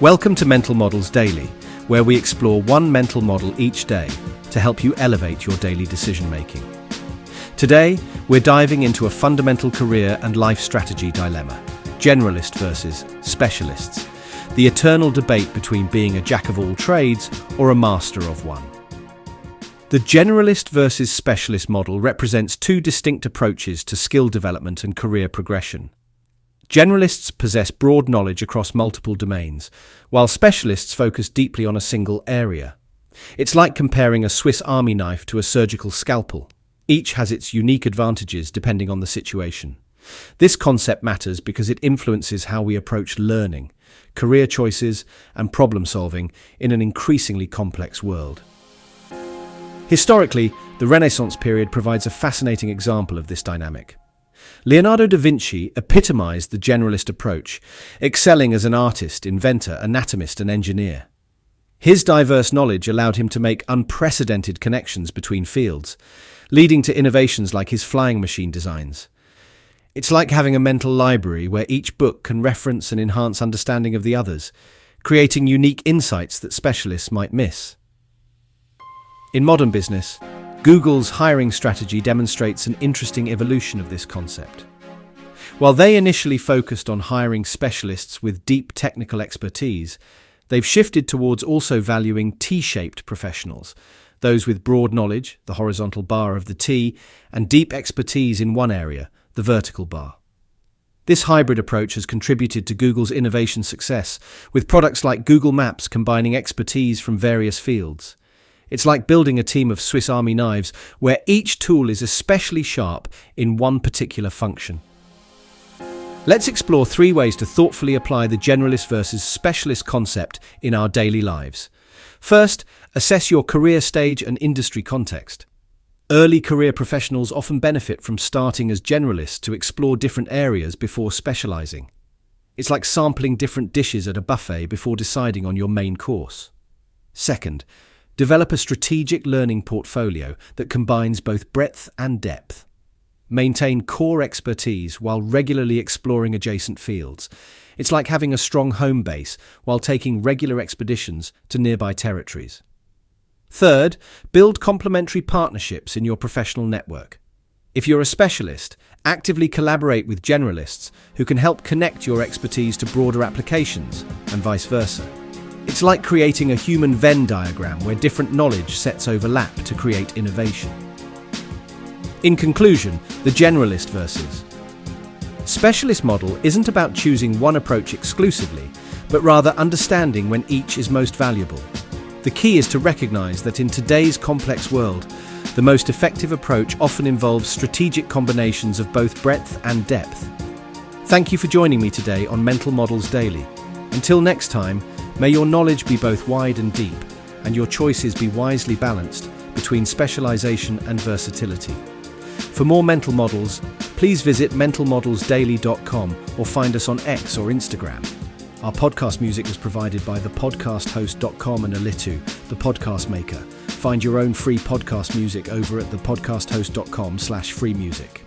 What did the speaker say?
Welcome to Mental Models Daily, where we explore one mental model each day to help you elevate your daily decision-making. Today, we're diving into a fundamental career and life strategy dilemma: generalist versus specialists, the eternal debate between being a jack of all trades or a master of one. The generalist versus specialist model represents two distinct approaches to skill development and career progression. Generalists possess broad knowledge across multiple domains, while specialists focus deeply on a single area. It's like comparing a Swiss Army knife to a surgical scalpel. Each has its unique advantages depending on the situation. This concept matters because it influences how we approach learning, career choices, and problem solving in an increasingly complex world. Historically, the Renaissance period provides a fascinating example of this dynamic. Leonardo da Vinci epitomized the generalist approach, excelling as an artist, inventor, anatomist, and engineer. His diverse knowledge allowed him to make unprecedented connections between fields, leading to innovations like his flying machine designs. It's like having a mental library where each book can reference and enhance understanding of the others, creating unique insights that specialists might miss. In modern business, Google's hiring strategy demonstrates an interesting evolution of this concept. While they initially focused on hiring specialists with deep technical expertise, they've shifted towards also valuing T-shaped professionals, those with broad knowledge, the horizontal bar of the T, and deep expertise in one area, the vertical bar. This hybrid approach has contributed to Google's innovation success, with products like Google Maps combining expertise from various fields. It's like building a team of Swiss Army knives where each tool is especially sharp in one particular function. Let's explore 3 ways to thoughtfully apply the generalist versus specialist concept in our daily lives. First, assess your career stage and industry context. Early career professionals often benefit from starting as generalists to explore different areas before specializing. It's like sampling different dishes at a buffet before deciding on your main course. Second, develop a strategic learning portfolio that combines both breadth and depth. Maintain core expertise while regularly exploring adjacent fields. It's like having a strong home base while taking regular expeditions to nearby territories. Third, build complementary partnerships in your professional network. If you're a specialist, actively collaborate with generalists who can help connect your expertise to broader applications, and vice versa. It's like creating a human Venn diagram where different knowledge sets overlap to create innovation. In conclusion, the generalist versus specialist model isn't about choosing one approach exclusively, but rather understanding when each is most valuable. The key is to recognize that in today's complex world, the most effective approach often involves strategic combinations of both breadth and depth. Thank you for joining me today on Mental Models Daily. Until next time, may your knowledge be both wide and deep, and your choices be wisely balanced between specialization and versatility. For more mental models, please visit mentalmodelsdaily.com or find us on X or Instagram. Our podcast music was provided by the Podcast Host.com and Alitu, the podcast maker. Find your own free podcast music over at thepodcasthost.com/free music.